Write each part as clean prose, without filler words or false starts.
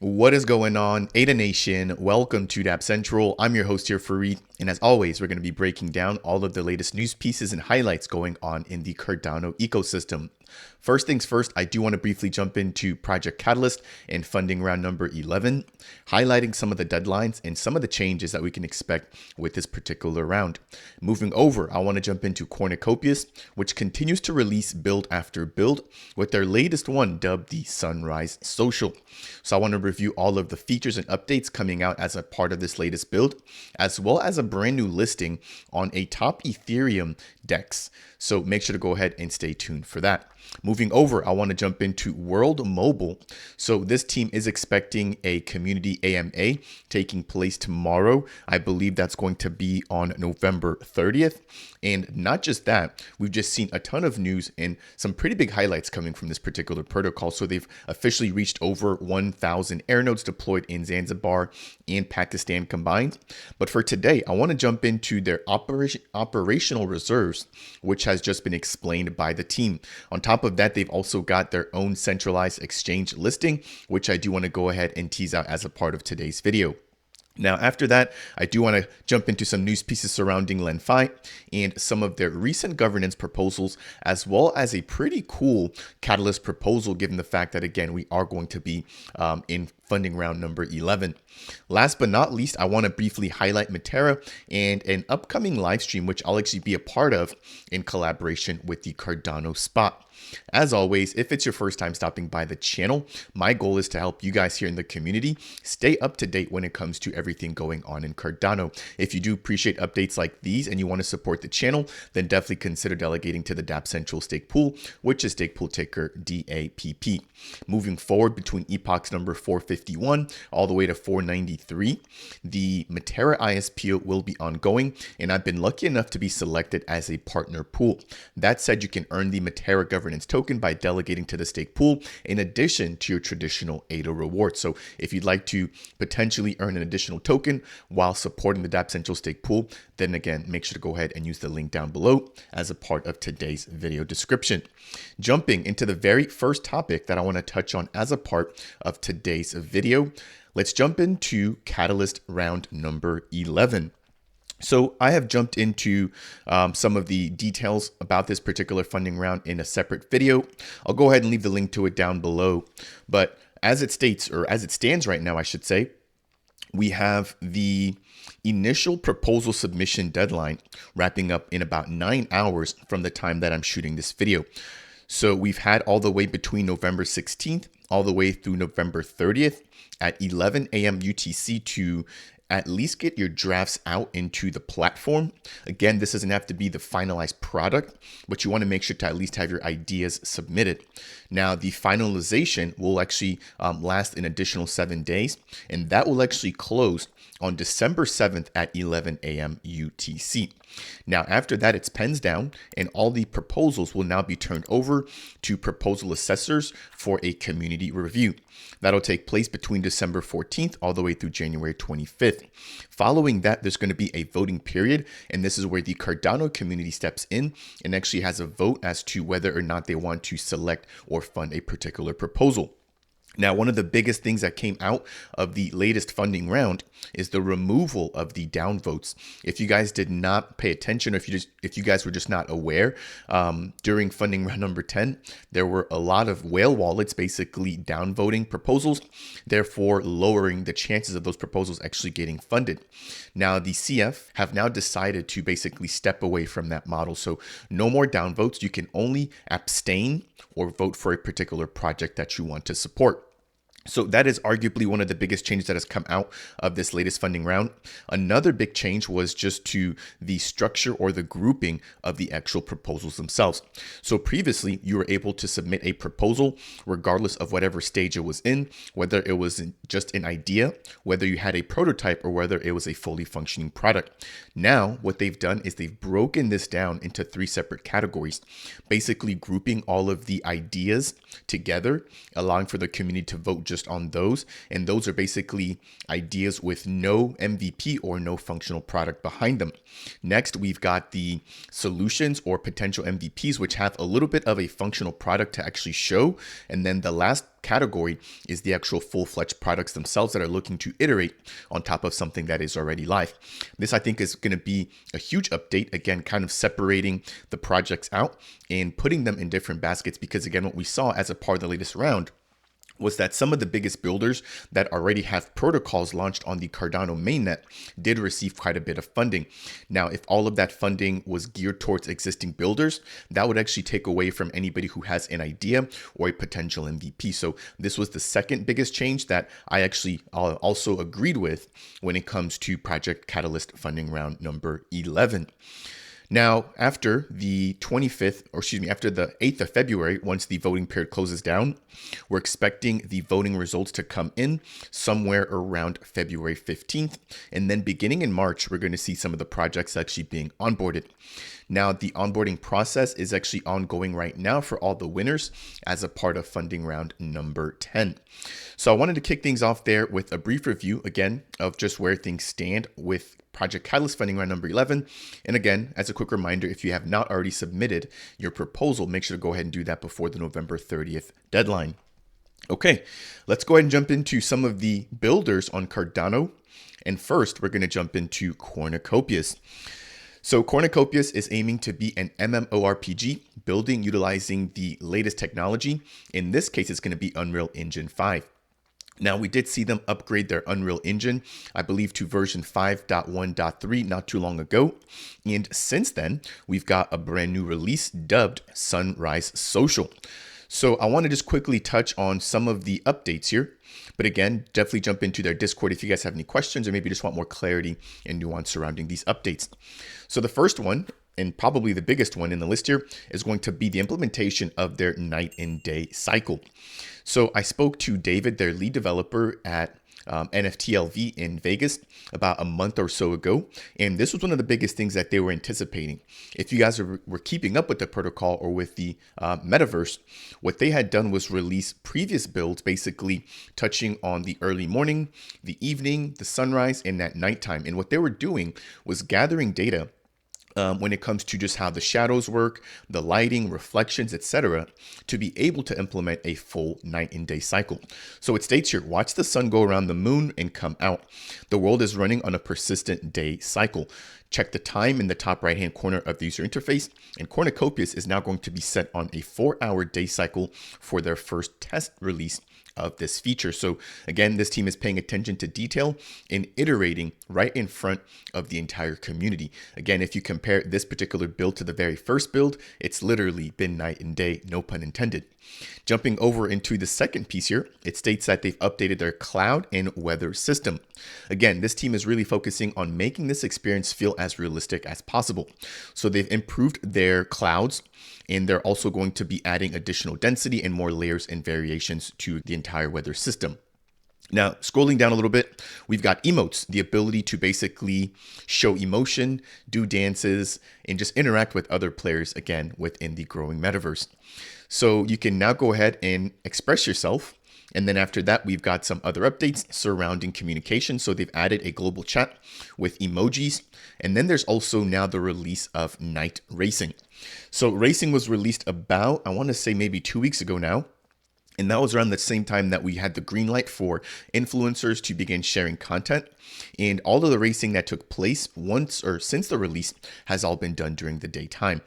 What is going on, Ada Nation? Welcome to Dapp Central. I'm your host here, Fareed, and as always, we're going to be breaking down all of the latest news pieces and highlights going on in the Cardano ecosystem. First things first, I do want to briefly jump into Project Catalyst and funding round number 11, highlighting some of the deadlines and some of the changes that we can expect with this particular round. Moving over, I want to jump into Cornucopias, which continues to release build after build, with their latest one dubbed the Sunrise Social. So I want to review all of the features and updates coming out as a part of this latest build, as well as a brand new listing on a top Ethereum DEX. So make sure to go ahead and stay tuned for that. Moving over, I want to jump into World Mobile. So this team is expecting a community AMA taking place tomorrow. I believe that's going to be on November 30th. And not just that, we've just seen a ton of news and some pretty big highlights coming from this particular protocol. So they've officially reached over 1,000 air nodes deployed in Zanzibar and Pakistan combined. But for today, I want to jump into their operational reserves, which has just been explained by the team. On top of that, they've also got their own centralized exchange listing, which I do want to go ahead and tease out as a part of today's video. Now, after that, I do want to jump into some news pieces surrounding Lenfi and some of their recent governance proposals, as well as a pretty cool catalyst proposal, given the fact that, again, we are going to be in funding round number 11. Last but not least, I want to briefly highlight Metera and an upcoming live stream, which I'll actually be a part of in collaboration with the Cardano spot. As always, if it's your first time stopping by the channel, my goal is to help you guys here in the community stay up to date when it comes to everything going on in Cardano. If you do appreciate updates like these and you want to support the channel, then definitely consider delegating to the Dapp Central stake pool, which is stake pool ticker DAPP. Moving forward between epochs number 451 all the way to 493, the Metera ISPO will be ongoing, and I've been lucky enough to be selected as a partner pool. That said, you can earn the Metera governance token by delegating to the stake pool in addition to your traditional ADA reward. So if you'd like to potentially earn an additional token while supporting the Dapp Central stake pool, then again, make sure to go ahead and use the link down below as a part of today's video description. Jumping into the very first topic that I want to touch on as a part of today's video, let's jump into Catalyst round number 11. So I have jumped into some of the details about this particular funding round in a separate video. I'll go ahead and leave the link to it down below. But as it states, or as it stands right now, I should say, we have the initial proposal submission deadline wrapping up in about 9 hours from the time that I'm shooting this video. So we've had all the way between November 16th all the way through November 30th at 11 a.m. UTC to at least get your drafts out into the platform. Again, this doesn't have to be the finalized product, but you want to make sure to at least have your ideas submitted. Now, the finalization will actually last an additional 7 days, and that will actually close on December 7th at 11 a.m. UTC. Now, after that, it's pens down, and all the proposals will now be turned over to proposal assessors for a community review. That'll take place between December 14th all the way through January 25th. Following that, there's going to be a voting period, and this is where the Cardano community steps in and actually has a vote as to whether or not they want to select or fund a particular proposal. Now, one of the biggest things that came out of the latest funding round is the removal of the downvotes. If you guys did not pay attention, or if you guys were just not aware, during funding round number 10, there were a lot of whale wallets basically downvoting proposals, therefore lowering the chances of those proposals actually getting funded. Now, the CF have now decided to basically step away from that model. So no more downvotes. You can only abstain or vote for a particular project that you want to support. So that is arguably one of the biggest changes that has come out of this latest funding round. Another big change was just to the structure or the grouping of the actual proposals themselves. So previously, you were able to submit a proposal regardless of whatever stage it was in, whether it was just an idea, whether you had a prototype, or whether it was a fully functioning product. Now, what they've done is they've broken this down into 3 separate categories, basically grouping all of the ideas together, allowing for the community to vote just on those. And those are basically ideas with no MVP or no functional product behind them. Next, we've got the solutions or potential MVPs, which have a little bit of a functional product to actually show. And then the last category is the actual full-fledged products themselves that are looking to iterate on top of something that is already live. This, I think, is going to be a huge update, again, kind of separating the projects out and putting them in different baskets, because again, what we saw as a part of the latest round was that some of the biggest builders that already have protocols launched on the Cardano mainnet did receive quite a bit of funding. Now, if all of that funding was geared towards existing builders, that would actually take away from anybody who has an idea or a potential MVP. So this was the second biggest change that I actually also agreed with when it comes to Project Catalyst funding round number 11. Now, after the 25th, or excuse me, after the 8th of February, once the voting period closes down, we're expecting the voting results to come in somewhere around February 15th. And then beginning in March, we're going to see some of the projects actually being onboarded. Now, the onboarding process is actually ongoing right now for all the winners as a part of funding round number 10. So I wanted to kick things off there with a brief review, again, of just where things stand with Project Catalyst funding round number 11. And again, as a quick reminder, if you have not already submitted your proposal, make sure to go ahead and do that before the November 30th deadline. Okay, let's go ahead and jump into some of the builders on Cardano. And first, we're going to jump into Cornucopias. So Cornucopias is aiming to be an MMORPG building utilizing the latest technology. In this case, it's going to be Unreal Engine 5. Now, we did see them upgrade their Unreal Engine, I believe, to version 5.1.3 not too long ago. And since then, we've got a brand new release dubbed Sunrise Social. So I want to just quickly touch on some of the updates here. But again, definitely jump into their Discord if you guys have any questions or maybe just want more clarity and nuance surrounding these updates. So the first one, and probably the biggest one in the list here, is going to be the implementation of their night and day cycle. So I spoke to David, their lead developer at NFTLV in Vegas about a month or so ago. And this was one of the biggest things that they were anticipating. If you guys were keeping up with the protocol or with the metaverse, what they had done was release previous builds, basically touching on the early morning, the evening, the sunrise, and at nighttime. And what they were doing was gathering data when it comes to just how the shadows work, the lighting, reflections, etc., to be able to implement a full night and day cycle. So it states here, watch the sun go around the moon and come out. The world is running on a persistent day cycle. Check the time in the top right-hand corner of the user interface, and Cornucopias is now going to be set on a 4-hour day cycle for their first test release of this feature. So again, this team is paying attention to detail and iterating right in front of the entire community. Again, if you compare this particular build to the very first build, it's literally been night and day, no pun intended. Jumping over into the second piece here, it states that they've updated their cloud and weather system. Again, this team is really focusing on making this experience feel as realistic as possible. So they've improved their clouds, and they're also going to be adding additional density and more layers and variations to the entire weather system. Now, scrolling down a little bit, we've got emotes, the ability to basically show emotion, do dances, and just interact with other players, again, within the growing metaverse. So you can now go ahead and express yourself. And then after that, we've got some other updates surrounding communication. So they've added a global chat with emojis. And then there's also now the release of night racing. So racing was released about, I want to say maybe 2 weeks ago now. And that was around the same time that we had the green light for influencers to begin sharing content. And all of the racing that took place once or since the release has all been done during the daytime.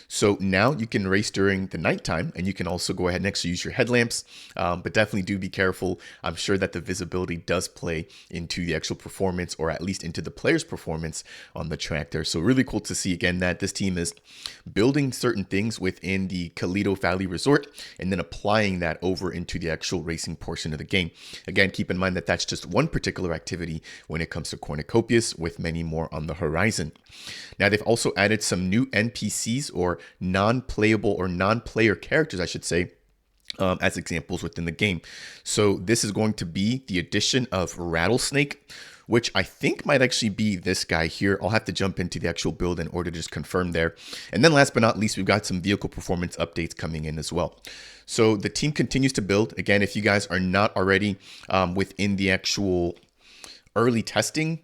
So now you can race during the nighttime, and you can also go ahead and actually use your headlamps, but definitely do be careful. I'm sure that the visibility does play into the actual performance, or at least into the player's performance on the track there. So really cool to see again that this team is building certain things within the Toledo Valley Resort and then applying that over into the actual racing portion of the game. Again, keep in mind that that's just one particular activity when it comes to Cornucopias, with many more on the horizon. Now, they've also added some new NPCs, or non-playable or non-player characters, I should say, as examples within the game. So this is going to be the addition of Rattlesnake, which I think might actually be this guy here. I'll have to jump into the actual build in order to just confirm there. And then last but not least, we've got some vehicle performance updates coming in as well. So the team continues to build. Again, if you guys are not already within the actual early testing,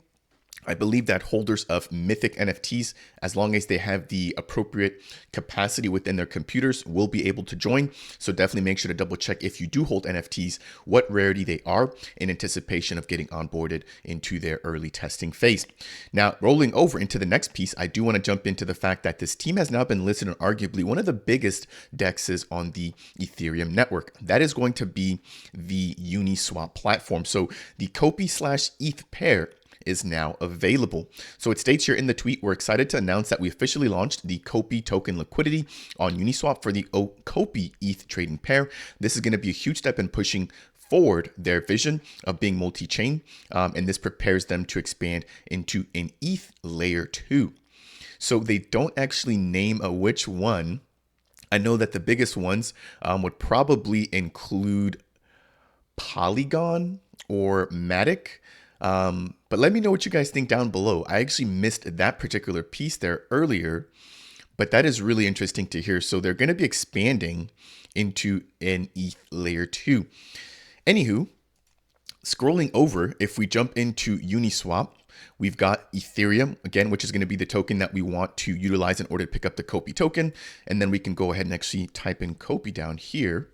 I believe that holders of mythic NFTs, as long as they have the appropriate capacity within their computers, will be able to join. So definitely make sure to double check if you do hold NFTs, what rarity they are in anticipation of getting onboarded into their early testing phase. Now, rolling over into the next piece, I do want to jump into the fact that this team has now been listed on arguably one of the biggest dexes on the Ethereum network. That is going to be the Uniswap platform. So the Kopi/ETH pair is now available. So it states here in the tweet, we're excited to announce that we officially launched the Kopi token liquidity on Uniswap for the Kopi ETH trading pair. This is going to be a huge step in pushing forward their vision of being multi-chain, and this prepares them to expand into an ETH layer 2. So they don't actually name which one. I know that the biggest ones would probably include Polygon or Matic. But let me know what you guys think down below. I actually missed that particular piece there earlier, but that is really interesting to hear. So they're going to be expanding into an ETH layer 2. Anywho, scrolling over, if we jump into Uniswap, we've got Ethereum, again, which is going to be the token that we want to utilize in order to pick up the Kopi token. And then we can go ahead and actually type in Kopi down here.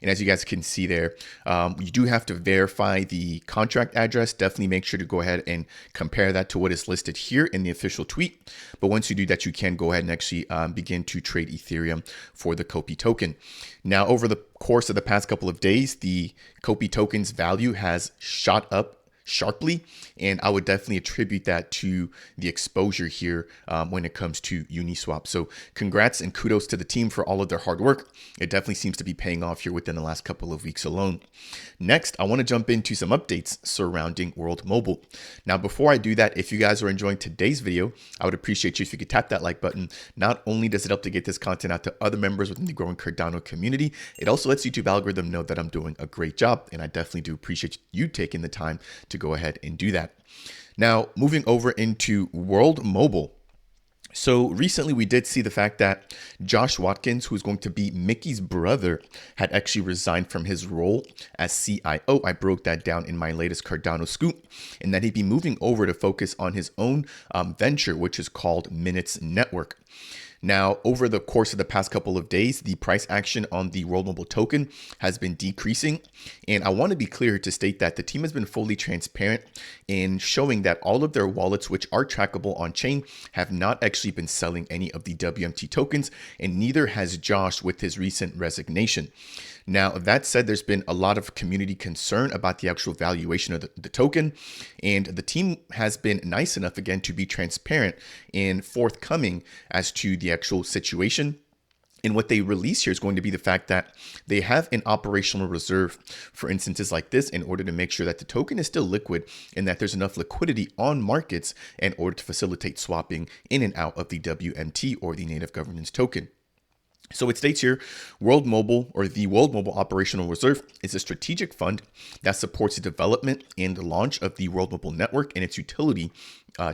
And as you guys can see there, you do have to verify the contract address. Definitely make sure to go ahead and compare that to what is listed here in the official tweet. But once you do that, you can go ahead and actually begin to trade Ethereum for the Kopi token. Now, over the course of the past couple of days, the Kopi token's value has shot up sharply, and I would definitely attribute that to the exposure here when it comes to Uniswap. So congrats and kudos to the team for all of their hard work. It definitely seems to be paying off here within the last couple of weeks alone. Next, I want to jump into some updates surrounding World Mobile. Now, before I do that, if you guys are enjoying today's video, I would appreciate you if you could tap that like button. Not only does it help to get this content out to other members within the growing Cardano community, it also lets YouTube algorithm know that I'm doing a great job, and I definitely do appreciate you taking the time to go ahead and do that. Now, moving over into World Mobile. So recently we did see the fact that Josh Watkins, who's going to be Mickey's brother, had actually resigned from his role as CIO. I broke that down in my latest Cardano scoop, and that he'd be moving over to focus on his own venture, which is called Minutes Network. Now, over the course of the past couple of days, the price action on the World Mobile token has been decreasing. And I want to be clear to state that the team has been fully transparent in showing that all of their wallets, which are trackable on chain, have not actually been selling any of the WMT tokens, and neither has Josh with his recent resignation. Now, that said, there's been a lot of community concern about the actual valuation of the token, and the team has been nice enough, again, to be transparent and forthcoming as to the actual situation. And what they release here is going to be the fact that they have an operational reserve for instances like this in order to make sure that the token is still liquid and that there's enough liquidity on markets in order to facilitate swapping in and out of the WMT or the native governance token. So it states here, World Mobile, or the World Mobile Operational Reserve, is a strategic fund that supports the development and the launch of the World Mobile Network and its utility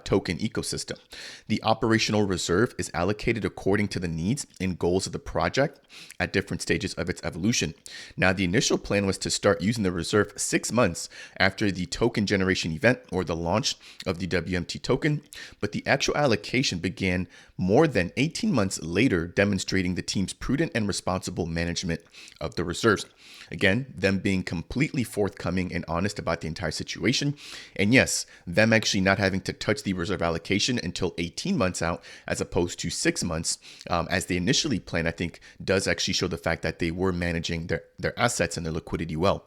token ecosystem. The operational reserve is allocated according to the needs and goals of the project at different stages of its evolution. Now, the initial plan was to start using the reserve 6 months after the token generation event or the launch of the WMT token, but the actual allocation began more than 18 months later, demonstrating the team's prudent and responsible management of the reserves. Again, them being completely forthcoming and honest about the entire situation. And yes, them actually not having to touch the reserve allocation until 18 months out, as opposed to 6 months, as they initially planned, I think does actually show the fact that they were managing their assets and their liquidity well.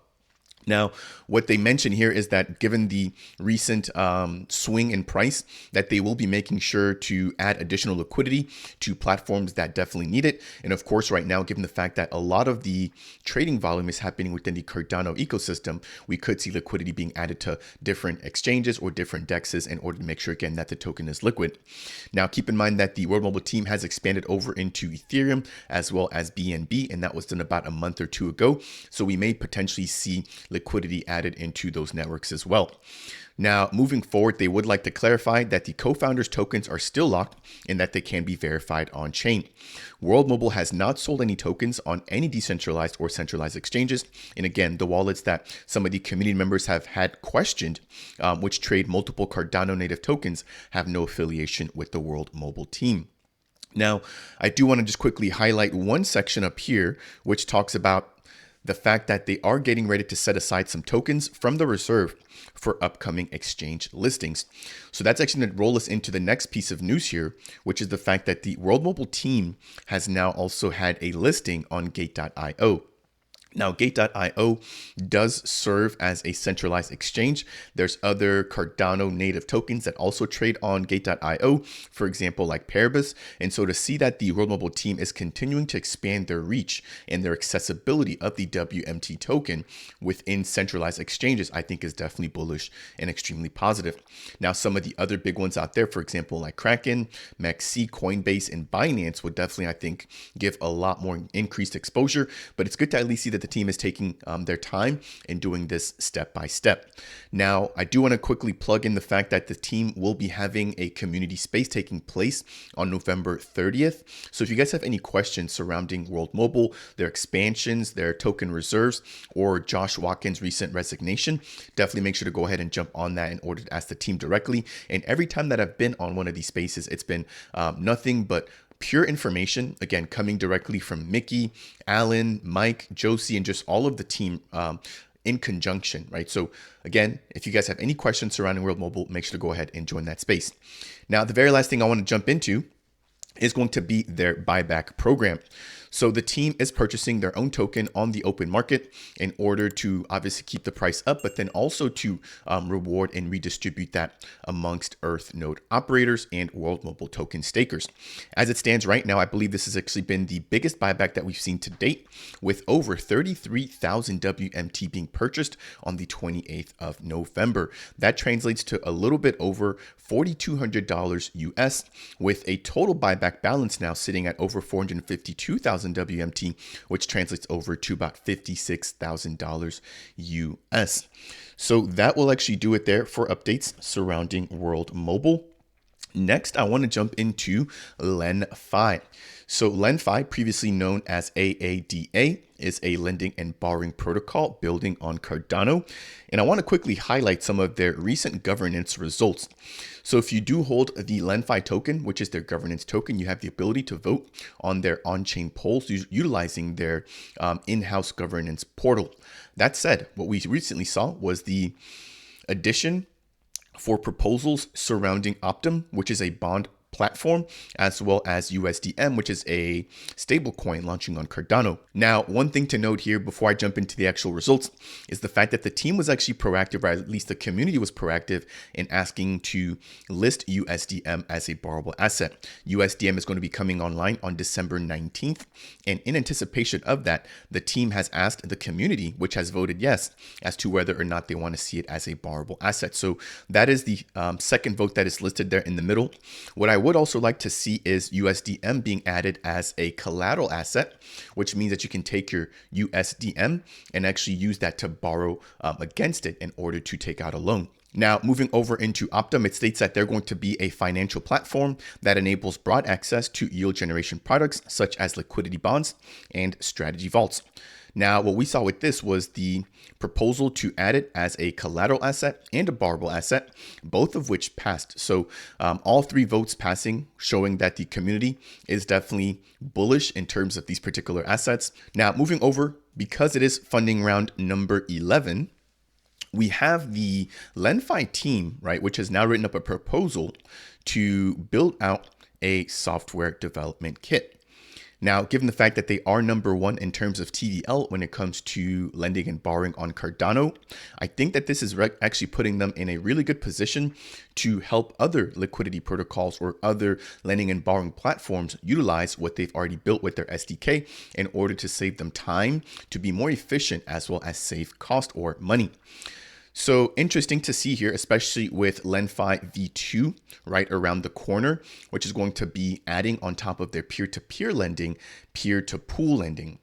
Now, what they mention here is that given the recent swing in price, that they will be making sure to add additional liquidity to platforms that definitely need it. And of course, right now, given the fact that a lot of the trading volume is happening within the Cardano ecosystem, we could see liquidity being added to different exchanges or different dexes in order to make sure, again, that the token is liquid. Now, keep in mind that the World Mobile team has expanded over into Ethereum as well as BNB, and that was done about a month or two ago. So we may potentially see liquidity added into those networks as well. Now, moving forward, they would like to clarify that the co-founders' tokens are still locked and that they can be verified on chain. World Mobile has not sold any tokens on any decentralized or centralized exchanges. And again, the wallets that some of the community members have had questioned, which trade multiple Cardano native tokens, have no affiliation with the World Mobile team. Now, I do want to just quickly highlight one section up here, which talks about the fact that they are getting ready to set aside some tokens from the reserve for upcoming exchange listings. So that's actually going to roll us into the next piece of news here, which is the fact that the World Mobile team has now also had a listing on Gate.io. Now, Gate.io does serve as a centralized exchange. There's other Cardano native tokens that also trade on Gate.io, for example, like Paribus. And so to see that the World Mobile team is continuing to expand their reach and their accessibility of the WMT token within centralized exchanges, I think is definitely bullish and extremely positive. Now, some of the other big ones out there, for example, like Kraken, MEXC, Coinbase, and Binance would definitely, I think, give a lot more increased exposure, but it's good to at least see that the team is taking their time and doing this step by step. Now, I do want to quickly plug in the fact that the team will be having a community space taking place on November 30th. So if you guys have any questions surrounding World Mobile, their expansions, their token reserves, or Josh Watkins' recent resignation, definitely make sure to go ahead and jump on that in order to ask the team directly. And every time that I've been on one of these spaces, it's been nothing but pure information, again, coming directly from Mickey, Alan, Mike, Josie, and just all of the team in conjunction, right? So again, if you guys have any questions surrounding World Mobile, make sure to go ahead and join that space. Now, the very last thing I want to jump into is going to be their buyback program. So the team is purchasing their own token on the open market in order to obviously keep the price up, but then also to reward and redistribute that amongst Earth node operators and World Mobile token stakers. As it stands right now, I believe this has actually been the biggest buyback that we've seen to date, with over 33,000 WMT being purchased on the 28th of November. That translates to a little bit over $4,200 US, with a total buyback balance now sitting at over 452,000 WMT, which translates over to about $56,000 US. So that will actually do it there for updates surrounding World Mobile. Next, I want to jump into Lenfi. So Lenfi, previously known as AADA, is a lending and borrowing protocol building on Cardano. And I want to quickly highlight some of their recent governance results. So if you do hold the Lenfi token, which is their governance token, you have the ability to vote on their on-chain polls utilizing their in-house governance portal. That said, what we recently saw was the addition for proposals surrounding Optum, which is a bond platform, as well as USDM, which is a stablecoin launching on Cardano. Now, one thing to note here before I jump into the actual results is the fact that the team was actually proactive, or at least the community was proactive in asking to list USDM as a borrowable asset. USDM is going to be coming online on December 19th. And in anticipation of that, the team has asked the community, which has voted yes, as to whether or not they want to see it as a borrowable asset. So that is the second vote that is listed there in the middle. What I would also like to see is USDM being added as a collateral asset, which means that you can take your USDM and actually use that to borrow against it in order to take out a loan. Now, moving over into Optum, it states that they're going to be a financial platform that enables broad access to yield generation products such as liquidity bonds and strategy vaults. Now, what we saw with this was the proposal to add it as a collateral asset and a borrowable asset, both of which passed. So all three votes passing, showing that the community is definitely bullish in terms of these particular assets. Now, moving over, because it is funding round number 11, we have the Lenfi team, right, which has now written up a proposal to build out a software development kit. Now, given the fact that they are number one in terms of TVL when it comes to lending and borrowing on Cardano, I think that this is actually putting them in a really good position to help other liquidity protocols or other lending and borrowing platforms utilize what they've already built with their SDK in order to save them time, to be more efficient, as well as save cost or money. So interesting to see here, especially with Lenfi V2 right around the corner, which is going to be adding on top of their peer-to-peer lending, peer-to-pool lending.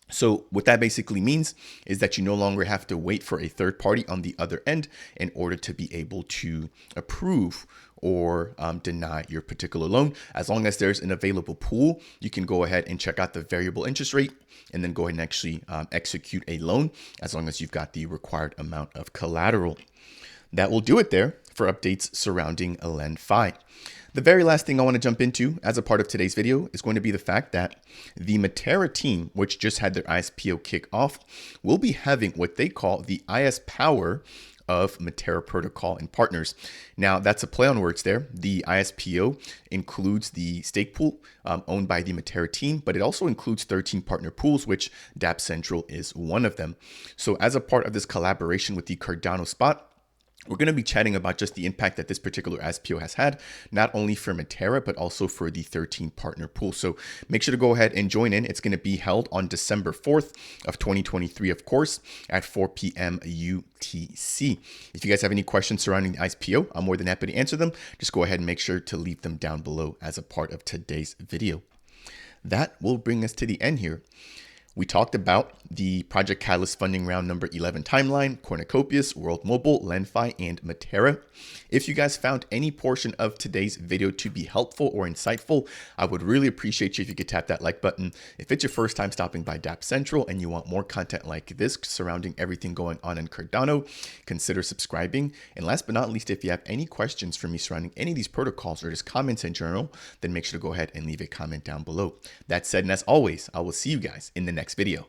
So what that basically means is that you no longer have to wait for a third party on the other end in order to be able to approve or deny your particular loan. As long as there's an available pool, you can go ahead and check out the variable interest rate and then go ahead and actually execute a loan as long as you've got the required amount of collateral. That will do it there for updates surrounding Lenfi. The very last thing I want to jump into as a part of today's video is going to be the fact that the Metera team, which just had their ISPO kick off, will be having what they call the IS Power of Metera Protocol and Partners. Now, that's a play on words there. The ISPO includes the stake pool owned by the Metera team, but it also includes 13 partner pools, which Dapp Central is one of them. So as a part of this collaboration with the Cardano spot, we're going to be chatting about just the impact that this particular ISPO has had, not only for Metera, but also for the 13 partner pool. So make sure to go ahead and join in. It's going to be held on December 4th of 2023, of course, at 4 p.m. UTC. If you guys have any questions surrounding the ISPO, I'm more than happy to answer them. Just go ahead and make sure to leave them down below as a part of today's video. That will bring us to the end here. We talked about the Project Catalyst funding round number 11 timeline, Cornucopias, World Mobile, Lenfi, and Metera. If you guys found any portion of today's video to be helpful or insightful, I would really appreciate you if you could tap that like button. If it's your first time stopping by Dapp Central and you want more content like this surrounding everything going on in Cardano, consider subscribing. And last but not least, if you have any questions for me surrounding any of these protocols or just comments in general, then make sure to go ahead and leave a comment down below. That said, and as always, I will see you guys in the next video.